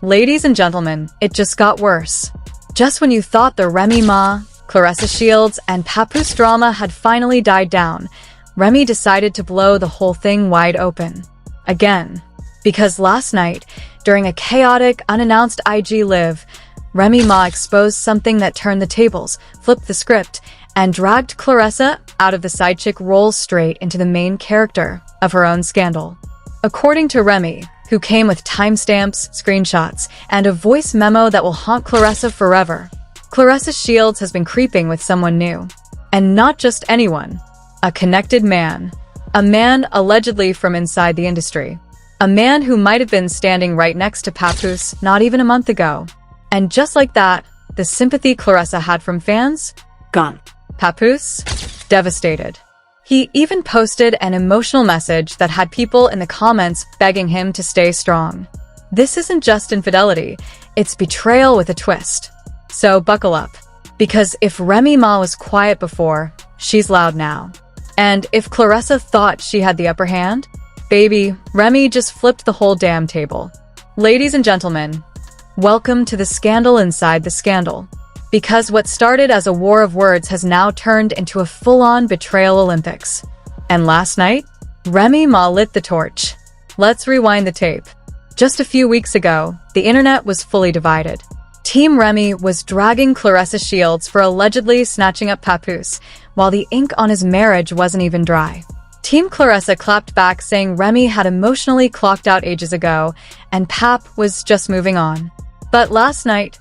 Ladies and gentlemen, it just got worse. Just when you thought the Remy Ma, Claressa Shields, and Papoose drama had finally died down, Remy decided to blow the whole thing wide open. Again. Because last night, during a chaotic, unannounced IG live, Remy Ma exposed something that turned the tables, flipped the script, and dragged Claressa out of the side chick role straight into the main character of her own scandal. According to Remy, who came with timestamps, screenshots, and a voice memo that will haunt Claressa forever, Claressa Shields has been creeping with someone new. And not just anyone. A connected man. A man allegedly from inside the industry. A man who might have been standing right next to Papoose not even a month ago. And just like that, the sympathy Claressa had from fans? Gone. Papoose? Devastated. He even posted an emotional message that had people in the comments begging him to stay strong. This isn't just infidelity, it's betrayal with a twist. So buckle up. Because if Remy Ma was quiet before, she's loud now. And if Claressa thought she had the upper hand, baby, Remy just flipped the whole damn table. Ladies and gentlemen, welcome to the scandal inside the scandal. Because what started as a war of words has now turned into a full-on betrayal Olympics. And last night, Remy Ma lit the torch. Let's rewind the tape. Just a few weeks ago, the internet was fully divided. Team Remy was dragging Claressa Shields for allegedly snatching up Papoose, while the ink on his marriage wasn't even dry. Team Claressa clapped back saying Remy had emotionally clocked out ages ago, and Pap was just moving on. But last night,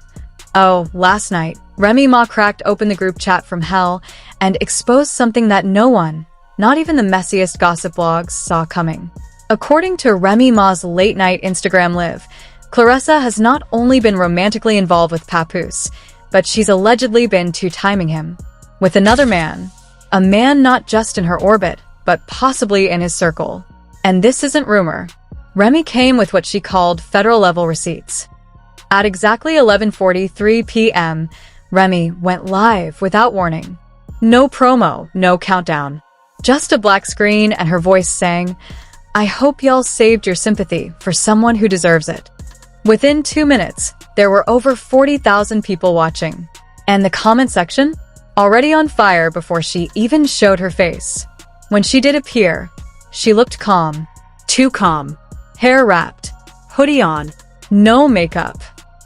Remy Ma cracked open the group chat from hell and exposed something that no one, not even the messiest gossip blogs, saw coming. According to Remy Ma's late-night Instagram live, Claressa has not only been romantically involved with Papoose, but she's allegedly been two-timing him. With another man. A man not just in her orbit, but possibly in his circle. And this isn't rumor. Remy came with what she called federal-level receipts. At exactly 11:43 p.m., Remy went live without warning. No promo, no countdown. Just a black screen and her voice sang, "I hope y'all saved your sympathy for someone who deserves it." Within 2 minutes, there were over 40,000 people watching. And the comment section? Already on fire before she even showed her face. When she did appear, she looked calm. Too calm. Hair wrapped. Hoodie on. No makeup.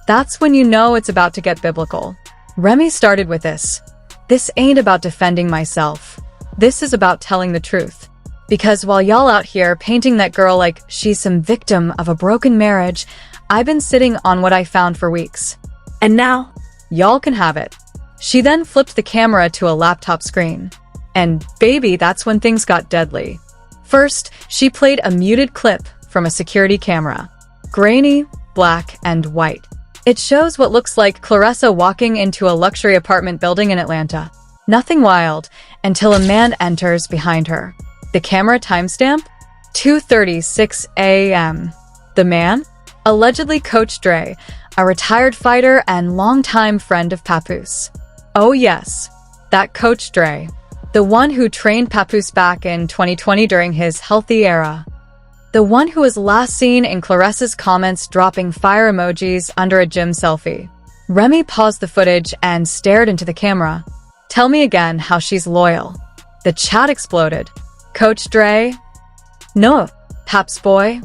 That's when you know it's about to get biblical. Remy started with this. This ain't about defending myself. This is about telling the truth. Because while y'all out here painting that girl like she's some victim of a broken marriage, I've been sitting on what I found for weeks. And now, y'all can have it. She then flipped the camera to a laptop screen. And baby, that's when things got deadly. First, she played a muted clip from a security camera. Grainy, black, and white. It shows what looks like Claressa walking into a luxury apartment building in Atlanta. Nothing wild, until a man enters behind her. The camera timestamp? 2:36 a.m. The man? Allegedly Coach Dre, a retired fighter and longtime friend of Papoose. Oh yes, that Coach Dre. The one who trained Papoose back in 2020 during his healthy era. The one who was last seen in Claressa's comments dropping fire emojis under a gym selfie. Remy paused the footage and stared into the camera. Tell me again how she's loyal. The chat exploded. Coach Dre? No, Paps boy?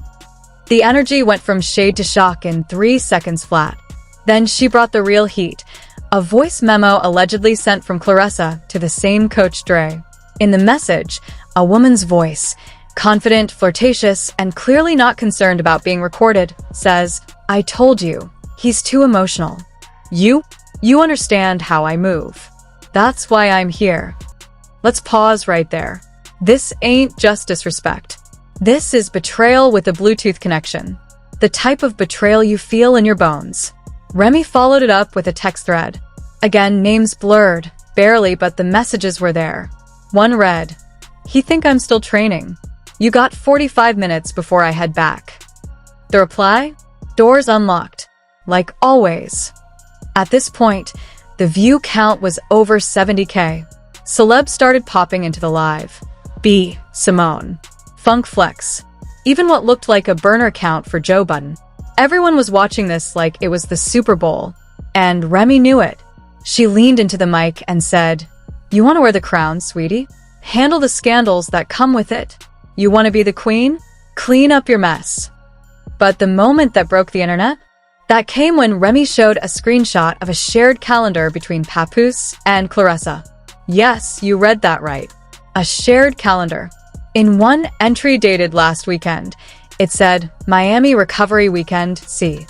The energy went from shade to shock in 3 seconds flat. Then she brought the real heat. A voice memo allegedly sent from Claressa to the same Coach Dre. In the message, a woman's voice, confident, flirtatious, and clearly not concerned about being recorded, says, "I told you, he's too emotional. You understand how I move. That's why I'm here." Let's pause right there. This ain't just disrespect. This is betrayal with a Bluetooth connection. The type of betrayal you feel in your bones. Remy followed it up with a text thread. Again, names blurred, barely, but the messages were there. One read, "He think I'm still training. You got 45 minutes before I head back." The reply? "Doors unlocked. Like always." At this point, the view count was over 70K. Celebs started popping into the live. B. Simone. Funk Flex. Even what looked like a burner count for Joe Budden. Everyone was watching this like it was the Super Bowl, and Remy knew it. She leaned into the mic and said, "You want to wear the crown, sweetie? Handle the scandals that come with it. You want to be the queen? Clean up your mess." But the moment that broke the internet? That came when Remy showed a screenshot of a shared calendar between Papoose and Claressa. Yes, you read that right. A shared calendar. In one entry dated last weekend, it said, "Miami Recovery Weekend, C."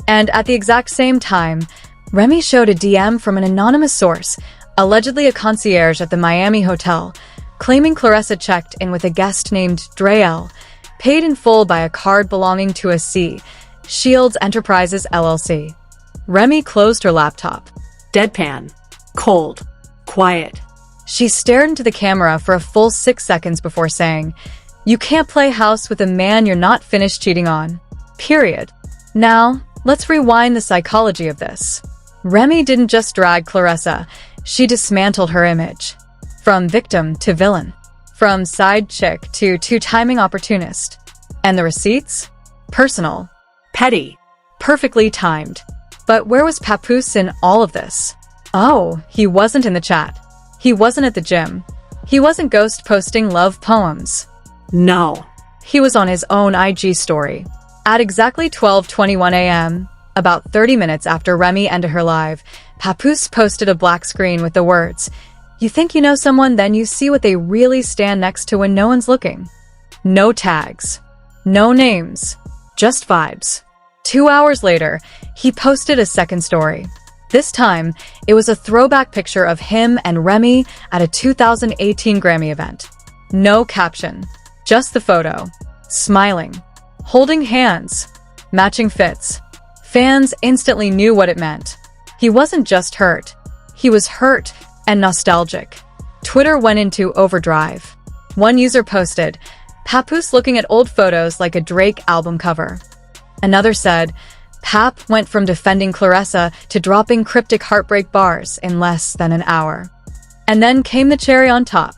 And at the exact same time, Remy showed a DM from an anonymous source, allegedly a concierge at the Miami hotel, claiming Claressa checked in with a guest named Betrayal, paid in full by a card belonging to a C, Shields Enterprises LLC. Remy closed her laptop. Deadpan. Cold. Quiet. She stared into the camera for a full 6 seconds before saying, "You can't play house with a man you're not finished cheating on. Period." Now, let's rewind the psychology of this. Remy didn't just drag Claressa, she dismantled her image. From victim to villain. From side chick to two-timing opportunist. And the receipts? Personal. Petty. Perfectly timed. But where was Papoose in all of this? Oh, he wasn't in the chat. He wasn't at the gym. He wasn't ghost posting love poems. No. He was on his own IG story. At exactly 12:21 a.m., about 30 minutes after Remy ended her live, Papoose posted a black screen with the words, "You think you know someone, then you see what they really stand next to when no one's looking." No tags. No names. Just vibes. 2 hours later, he posted a second story. This time, it was a throwback picture of him and Remy at a 2018 Grammy event. No caption. Just the photo. Smiling. Holding hands. Matching fits. Fans instantly knew what it meant. He wasn't just hurt. He was hurt and nostalgic. Twitter went into overdrive. One user posted, "Papoose looking at old photos like a Drake album cover." Another said, "Pap went from defending Claressa to dropping cryptic heartbreak bars in less than an hour." And then came the cherry on top.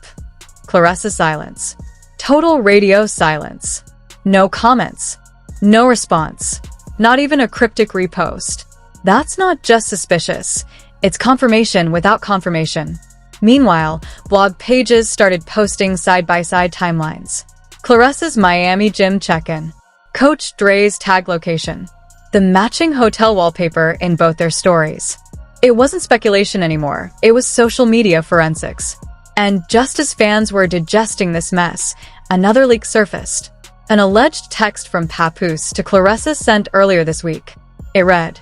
Claressa silence. Total radio silence. No comments. No response. Not even a cryptic repost. That's not just suspicious. It's confirmation without confirmation. Meanwhile, blog pages started posting side-by-side timelines. Claressa's Miami gym check-in. Coach Dre's tag location. The matching hotel wallpaper in both their stories. It wasn't speculation anymore. It was social media forensics. And just as fans were digesting this mess, another leak surfaced. An alleged text from Papoose to Claressa sent earlier this week. It read,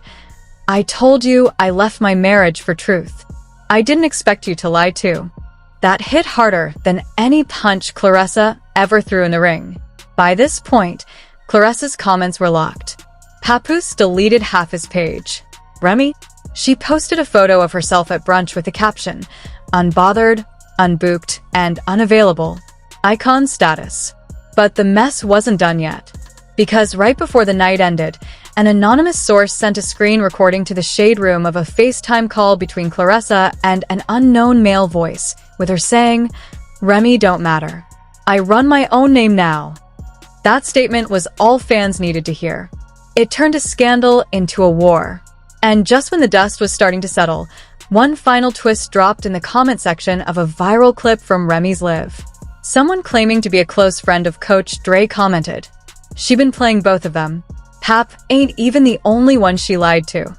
"I told you I left my marriage for truth. I didn't expect you to lie too." That hit harder than any punch Claressa ever threw in the ring. By this point, Claressa's comments were locked. Papoose deleted half his page. Remy? She posted a photo of herself at brunch with the caption, "Unbothered, unbooked, and unavailable. Icon status." But the mess wasn't done yet. Because right before the night ended, an anonymous source sent a screen recording to the shade room of a FaceTime call between Claressa and an unknown male voice, with her saying, "Remy don't matter. I run my own name now." That statement was all fans needed to hear. It turned a scandal into a war. And just when the dust was starting to settle, one final twist dropped in the comment section of a viral clip from Remy's Live. Someone claiming to be a close friend of Coach Dre commented, "She been playing both of them. Pap ain't even the only one she lied to."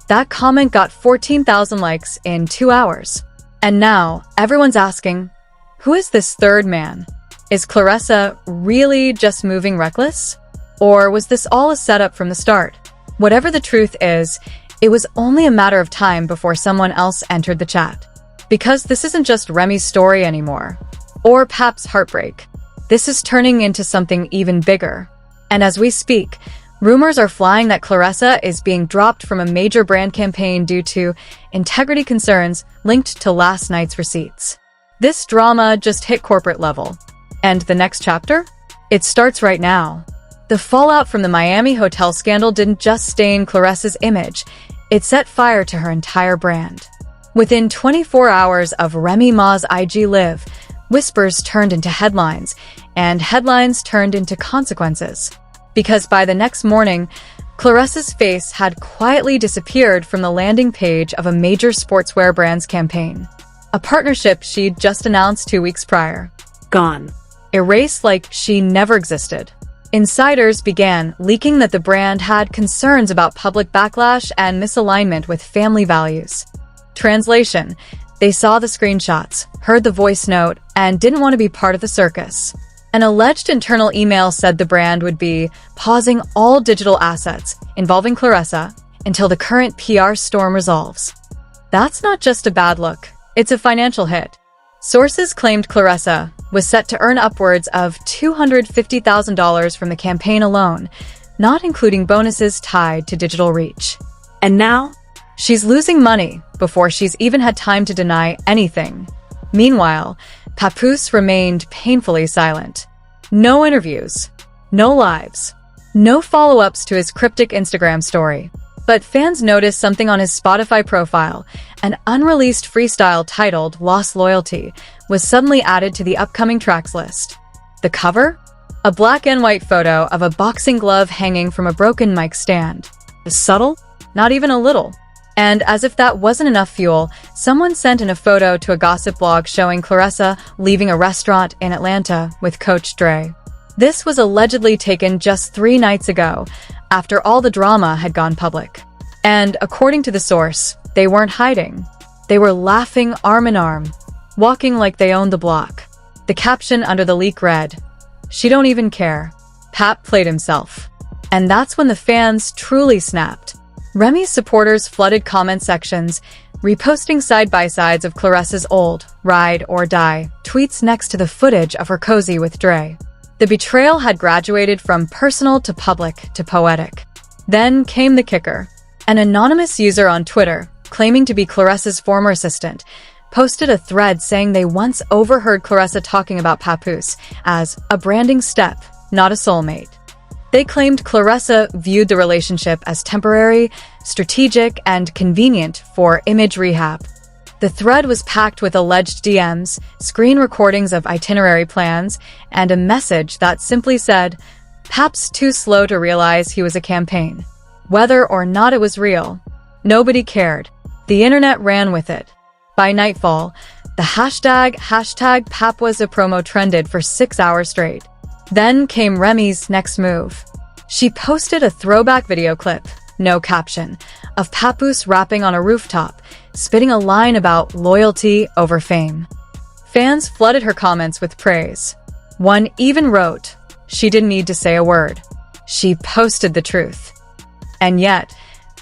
That comment got 14,000 likes in 2 hours. And now, everyone's asking, who is this third man? Is Claressa really just moving reckless? Or was this all a setup from the start? Whatever the truth is, it was only a matter of time before someone else entered the chat. Because this isn't just Remy's story anymore. Or Pap's heartbreak. This is turning into something even bigger. And as we speak, rumors are flying that Claressa is being dropped from a major brand campaign due to integrity concerns linked to last night's receipts. This drama just hit corporate level. And the next chapter? It starts right now. The fallout from the Miami hotel scandal didn't just stain Claressa's image, it set fire to her entire brand. Within 24 hours of Remy Ma's IG Live, whispers turned into headlines, and headlines turned into consequences. Because by the next morning, Claressa's face had quietly disappeared from the landing page of a major sportswear brand's campaign, a partnership she'd just announced 2 weeks prior. Gone. Erased like she never existed. Insiders began leaking that the brand had concerns about public backlash and misalignment with family values. Translation: they saw the screenshots, heard the voice note, and didn't want to be part of the circus. An alleged internal email said the brand would be pausing all digital assets involving Claressa until the current PR storm resolves. That's not just a bad look, it's a financial hit. Sources claimed Claressa was set to earn upwards of $250,000 from the campaign alone, not including bonuses tied to digital reach. And now? She's losing money before she's even had time to deny anything. Meanwhile, Papoose remained painfully silent. No interviews, no lives, no follow-ups to his cryptic Instagram story. But fans noticed something on his Spotify profile. An unreleased freestyle titled Lost Loyalty was suddenly added to the upcoming tracks list. The cover? A black and white photo of a boxing glove hanging from a broken mic stand. Subtle? Not even a little. And as if that wasn't enough fuel, someone sent in a photo to a gossip blog showing Claressa leaving a restaurant in Atlanta with Coach Dre. This was allegedly taken just 3 nights ago, after all the drama had gone public. And according to the source, they weren't hiding. They were laughing arm in arm, walking like they owned the block. The caption under the leak read, "She don't even care. Pap played himself." And that's when the fans truly snapped. Remy's supporters flooded comment sections, reposting side-by-sides of Claressa's old ride or die tweets next to the footage of her cozy with Dre. The betrayal had graduated from personal to public to poetic. Then came the kicker. An anonymous user on Twitter, claiming to be Claressa's former assistant, posted a thread saying they once overheard Claressa talking about Papoose as a branding step, not a soulmate. They claimed Claressa viewed the relationship as temporary, strategic, and convenient for image rehab. The thread was packed with alleged DMs, screen recordings of itinerary plans, and a message that simply said, "Pap's too slow to realize he was a campaign." Whether or not it was real, nobody cared. The internet ran with it. By nightfall, the hashtag Pap was a promo trended for 6 hours straight. Then came Remy's next move. She posted a throwback video clip, no caption, of Papoose rapping on a rooftop, spitting a line about loyalty over fame. Fans flooded her comments with praise. One even wrote, "She didn't need to say a word. She posted the truth." And yet,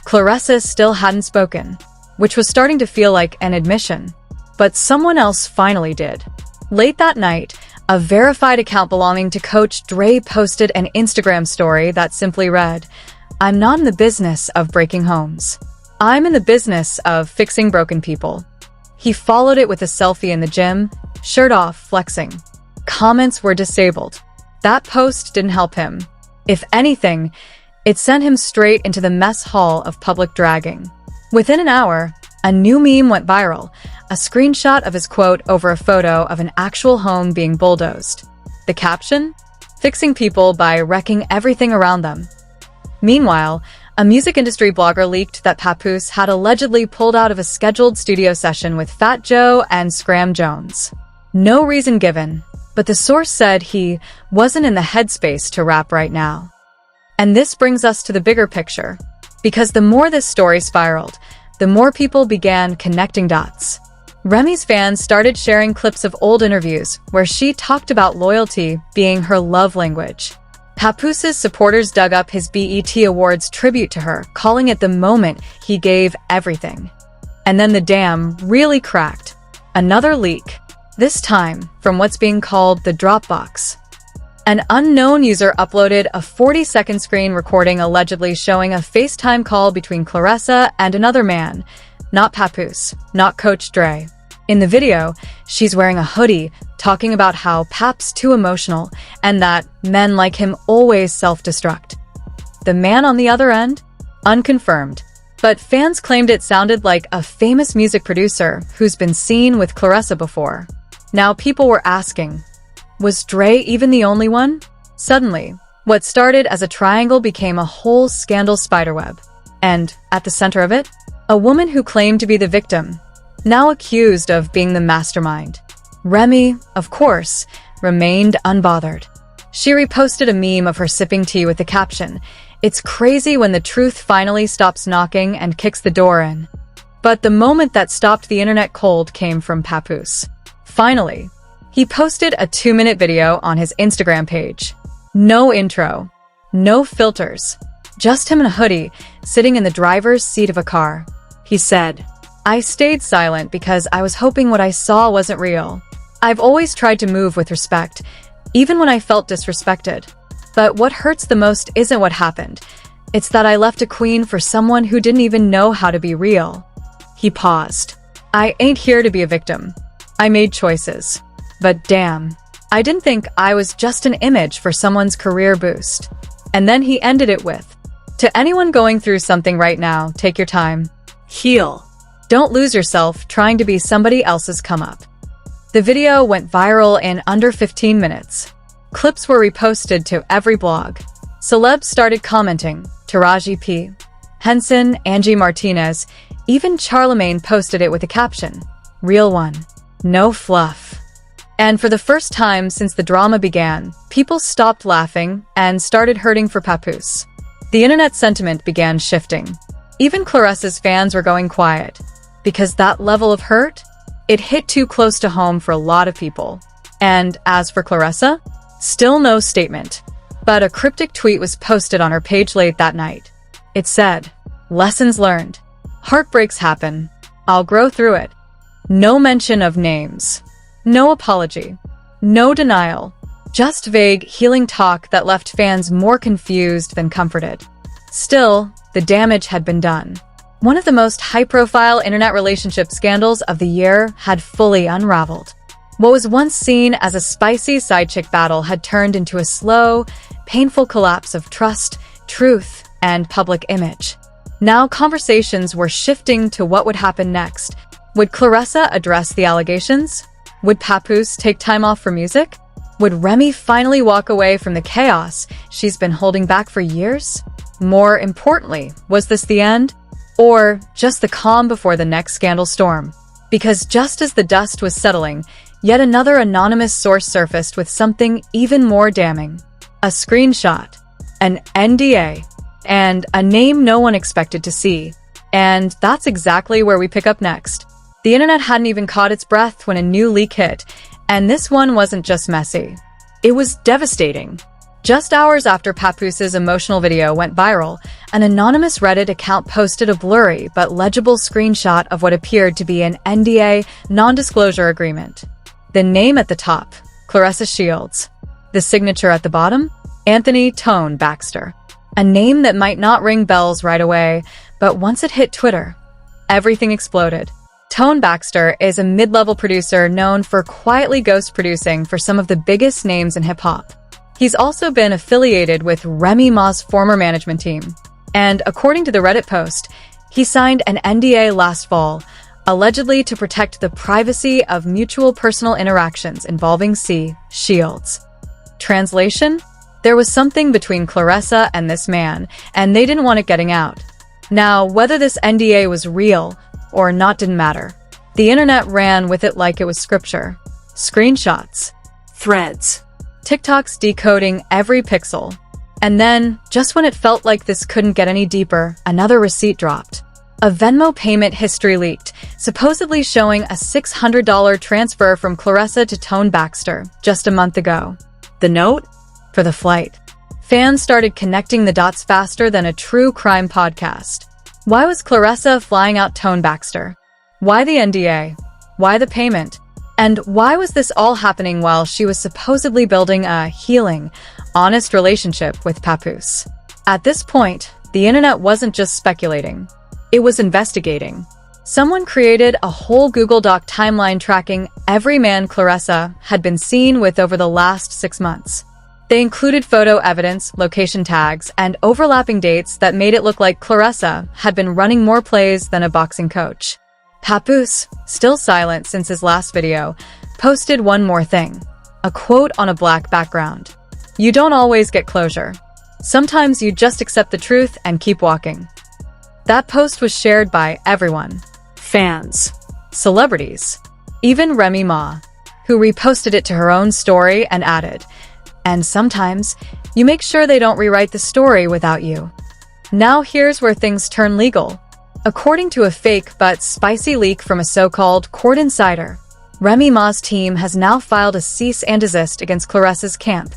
Claressa still hadn't spoken, which was starting to feel like an admission. But someone else finally did. Late that night, a verified account belonging to Coach Dre posted an Instagram story that simply read, "I'm not in the business of breaking homes. I'm in the business of fixing broken people." He followed it with a selfie in the gym, shirt off, flexing. Comments were disabled. That post didn't help him. If anything, it sent him straight into the mess hall of public dragging. Within an hour, a new meme went viral, a screenshot of his quote over a photo of an actual home being bulldozed. The caption? "Fixing people by wrecking everything around them." Meanwhile, a music industry blogger leaked that Papoose had allegedly pulled out of a scheduled studio session with Fat Joe and Scram Jones. No reason given, but the source said he wasn't in the headspace to rap right now. And this brings us to the bigger picture, because the more this story spiraled, the more people began connecting dots. Remy's fans started sharing clips of old interviews where she talked about loyalty being her love language. Papoose's supporters dug up his BET Awards tribute to her, calling it the moment he gave everything. And then the dam really cracked. Another leak, this time from what's being called the Dropbox. An unknown user uploaded a 40-second screen recording allegedly showing a FaceTime call between Claressa and another man, not Papoose, not Coach Dre. In the video, she's wearing a hoodie, talking about how Pap's too emotional and that men like him always self-destruct. The man on the other end? Unconfirmed. But fans claimed it sounded like a famous music producer who's been seen with Claressa before. Now people were asking, was Dre even the only one? Suddenly, What started as a triangle became a whole scandal spiderweb. And, at the center of it, a woman who claimed to be the victim, now accused of being the mastermind. Remy, of course, remained unbothered. She reposted a meme of her sipping tea with the caption, "It's crazy when the truth finally stops knocking and kicks the door in." But the moment that stopped the internet cold came from Papoose. Finally, he posted a 2-minute video on his Instagram page. No intro, no filters, just him in a hoodie, sitting in the driver's seat of a car. He said, "I stayed silent because I was hoping what I saw wasn't real. I've always tried to move with respect, even when I felt disrespected. But what hurts the most isn't what happened. It's that I left a queen for someone who didn't even know how to be real." He paused. "I ain't here to be a victim. I made choices. But damn, I didn't think I was just an image for someone's career boost." And then he ended it with, "To anyone going through something right now, take your time. Heal. Don't lose yourself trying to be somebody else's come-up." The video went viral in under 15 minutes. Clips were reposted to every blog. Celebs started commenting. Taraji P. Henson, Angie Martinez, even Charlemagne posted it with a caption, "Real one. No fluff." And for the first time since the drama began, people stopped laughing and started hurting for Papoose. The internet sentiment began shifting. Even Claressa's fans were going quiet. Because that level of hurt? It hit too close to home for a lot of people. And as for Claressa, still no statement. But a cryptic tweet was posted on her page late that night. It said, "Lessons learned. Heartbreaks happen. I'll grow through it." No mention of names. No apology. No denial. Just vague, healing talk that left fans more confused than comforted. Still, the damage had been done. One of the most high-profile internet relationship scandals of the year had fully unraveled. What was once seen as a spicy side-chick battle had turned into a slow, painful collapse of trust, truth, and public image. Now conversations were shifting to what would happen next. Would Claressa address the allegations? Would Papoose take time off for music? Would Remy finally walk away from the chaos she's been holding back for years? More importantly, was this the end? Or just the calm before the next scandal storm? Because just as the dust was settling, yet another anonymous source surfaced with something even more damning. A screenshot, an NDA, and a name no one expected to see. And that's exactly where we pick up next. The internet hadn't even caught its breath when a new leak hit, and this one wasn't just messy. It was devastating. Just hours after Papoose's emotional video went viral, an anonymous Reddit account posted a blurry but legible screenshot of what appeared to be an NDA, non-disclosure agreement. The name at the top, Claressa Shields. The signature at the bottom, Anthony Tone Baxter. A name that might not ring bells right away, but once it hit Twitter, everything exploded. Tone Baxter is a mid-level producer known for quietly ghost producing for some of the biggest names in hip-hop. He's also been affiliated with Remy Ma's former management team. And according to the Reddit post, he signed an NDA last fall, allegedly to protect the privacy of mutual personal interactions involving Shields. Translation? There was something between Claressa and this man, and they didn't want it getting out. Now, whether this NDA was real or not didn't matter. The internet ran with it like it was scripture. Screenshots. Threads. TikToks decoding every pixel. And then, just when it felt like this couldn't get any deeper, another receipt dropped. A Venmo payment history leaked, supposedly showing a $600 transfer from Claressa to Tone Baxter just a month ago. The note? For the flight. Fans started connecting the dots faster than a true crime podcast. Why was Claressa flying out Tone Baxter? Why the NDA? Why the payment? And why was this all happening while she was supposedly building a healing, honest relationship with Papoose? At this point, the internet wasn't just speculating. It was investigating. Someone created a whole Google Doc timeline tracking every man Claressa had been seen with over the last 6 months. They included photo evidence, location tags, and overlapping dates that made it look like Claressa had been running more plays than a boxing coach. Papoose, still silent since his last video, posted one more thing. A quote on a black background. You don't always get closure. Sometimes you just accept the truth and keep walking. That post was shared by everyone. Fans. Celebrities. Even Remy Ma, who reposted it to her own story and added, "And sometimes, you make sure they don't rewrite the story without you." Now here's where things turn legal. According to a fake but spicy leak from a so-called court insider, Remy Ma's team has now filed a cease and desist against Claressa's camp,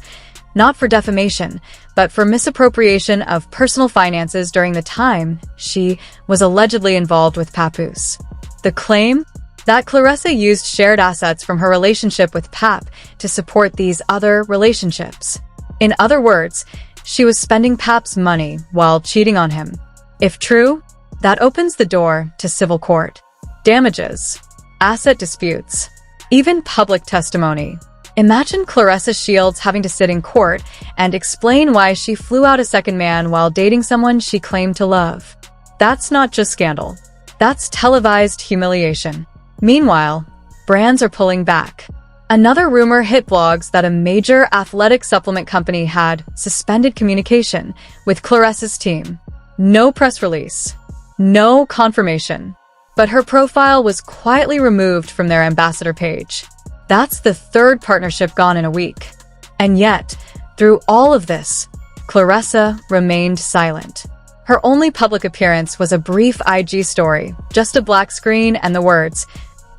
not for defamation, but for misappropriation of personal finances during the time she was allegedly involved with Papoose. The claim? That Claressa used shared assets from her relationship with Pap to support these other relationships. In other words, she was spending Pap's money while cheating on him. If true, that opens the door to civil court, damages, asset disputes, even public testimony. Imagine Claressa Shields having to sit in court and explain why she flew out a second man while dating someone she claimed to love. That's not just scandal. That's televised humiliation. Meanwhile, brands are pulling back. Another rumor hit blogs that a major athletic supplement company had suspended communication with Claressa's team. No press release. No confirmation. But her profile was quietly removed from their ambassador page. That's the third partnership gone in a week. And yet, through all of this, Claressa remained silent. Her only public appearance was a brief IG story, just a black screen and the words,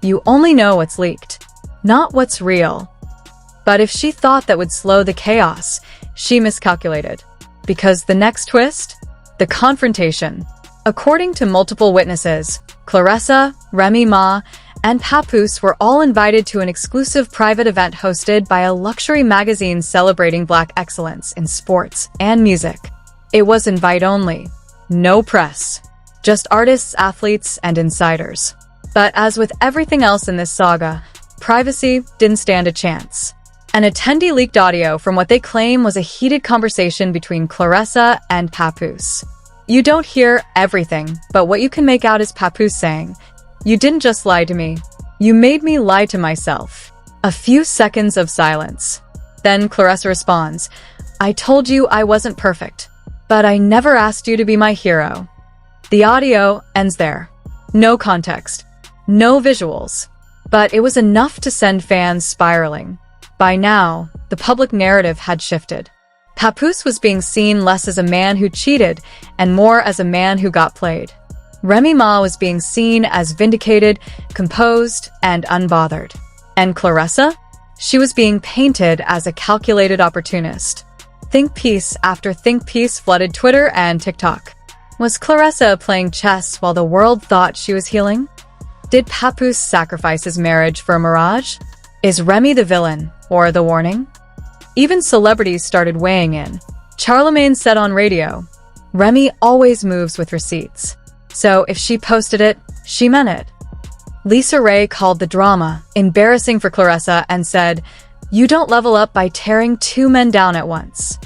"You only know what's leaked, not what's real." But if she thought that would slow the chaos, she miscalculated. Because the next twist? The confrontation. According to multiple witnesses, Claressa, Remy Ma, and Papoose were all invited to an exclusive private event hosted by a luxury magazine celebrating Black excellence in sports and music. It was invite only. No press. Just artists, athletes, and insiders. But as with everything else in this saga, privacy didn't stand a chance. An attendee leaked audio from what they claim was a heated conversation between Claressa and Papoose. You don't hear everything, but what you can make out is Papoose saying, "You didn't just lie to me. You made me lie to myself." A few seconds of silence. Then Claressa responds, "I told you I wasn't perfect, but I never asked you to be my hero." The audio ends there. No context. No visuals. But it was enough to send fans spiraling. By now, the public narrative had shifted. Papoose was being seen less as a man who cheated and more as a man who got played. Remy Ma was being seen as vindicated, composed, and unbothered. And Claressa? She was being painted as a calculated opportunist. Think piece after think piece flooded Twitter and TikTok. Was Claressa playing chess while the world thought she was healing? Did Papoose sacrifice his marriage for a mirage? Is Remy the villain or the warning? Even celebrities started weighing in. Charlemagne said on radio, "Remy always moves with receipts. So if she posted it, she meant it." Lisa Ray called the drama embarrassing for Claressa and said, "You don't level up by tearing two men down at once."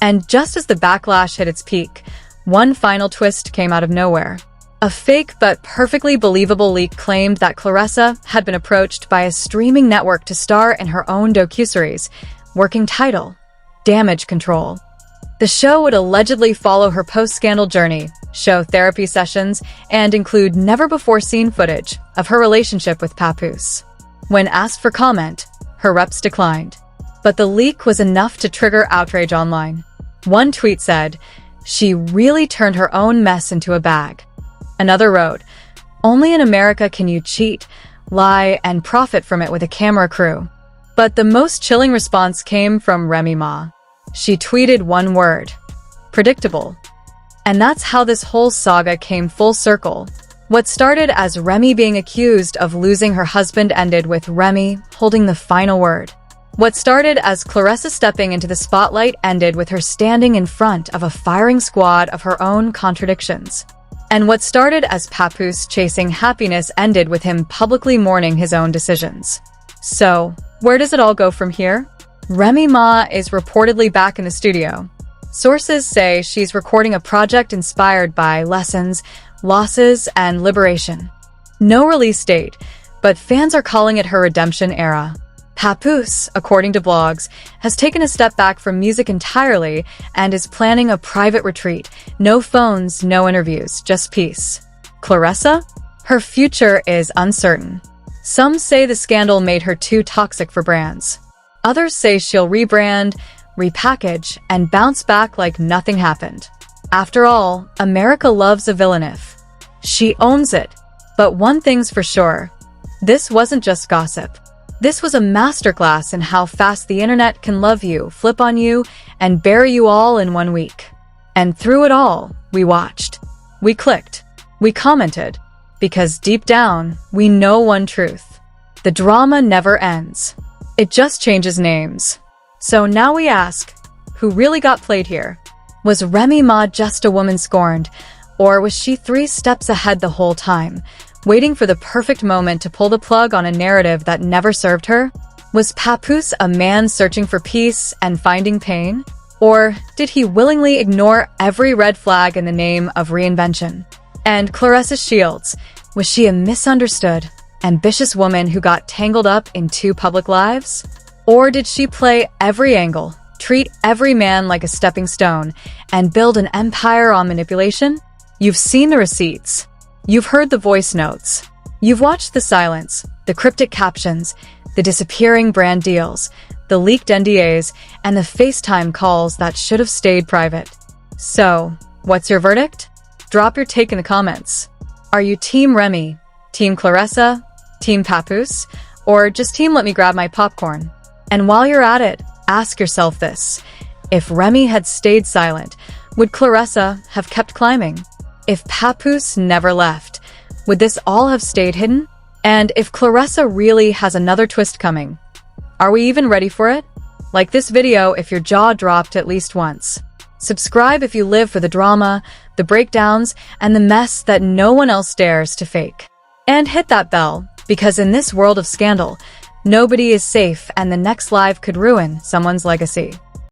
And just as the backlash hit its peak, one final twist came out of nowhere. A fake but perfectly believable leak claimed that Claressa had been approached by a streaming network to star in her own docuseries, working title, Damage Control. The show would allegedly follow her post-scandal journey, show therapy sessions, and include never-before-seen footage of her relationship with Papoose. When asked for comment, her reps declined. But the leak was enough to trigger outrage online. One tweet said, "She really turned her own mess into a bag." Another wrote, "Only in America can you cheat, lie, and profit from it with a camera crew." But the most chilling response came from Remy Ma. She tweeted one word, predictable. And that's how this whole saga came full circle. What started as Remy being accused of losing her husband ended with Remy holding the final word. What started as Claressa stepping into the spotlight ended with her standing in front of a firing squad of her own contradictions. And what started as Papoose chasing happiness ended with him publicly mourning his own decisions. So, where does it all go from here? Remy Ma is reportedly back in the studio. Sources say she's recording a project inspired by lessons, losses, and liberation. No release date, but fans are calling it her redemption era. Papoose, according to blogs, has taken a step back from music entirely and is planning a private retreat. No phones, no interviews, just peace. Claressa? Her future is uncertain. Some say the scandal made her too toxic for brands. Others say she'll rebrand, repackage, and bounce back like nothing happened. After all, America loves a villainess. She owns it. But one thing's for sure. This wasn't just gossip. This was a masterclass in how fast the internet can love you, flip on you, and bury you all in 1 week. And through it all, we watched. We clicked. We commented. Because deep down, we know one truth. The drama never ends. It just changes names. So now we ask, who really got played here? Was Remy Ma just a woman scorned? Or was she 3 steps ahead the whole time, waiting for the perfect moment to pull the plug on a narrative that never served her? Was Papoose a man searching for peace and finding pain? Or did he willingly ignore every red flag in the name of reinvention? And Claressa Shields, was she a misunderstood, ambitious woman who got tangled up in 2 public lives? Or did she play every angle, treat every man like a stepping stone, and build an empire on manipulation? You've seen the receipts. You've heard the voice notes. You've watched the silence, the cryptic captions, the disappearing brand deals, the leaked NDAs, and the FaceTime calls that should have stayed private. So, what's your verdict? Drop your take in the comments. Are you Team Remy, Team Claressa, Team Papoose, or just Team Let Me Grab My Popcorn? And while you're at it, ask yourself this. If Remy had stayed silent, would Claressa have kept climbing? If Papoose never left, would this all have stayed hidden? And if Claressa really has another twist coming, are we even ready for it? Like this video if your jaw dropped at least once. Subscribe if you live for the drama, the breakdowns, and the mess that no one else dares to fake. And hit that bell, because in this world of scandal, nobody is safe and the next live could ruin someone's legacy.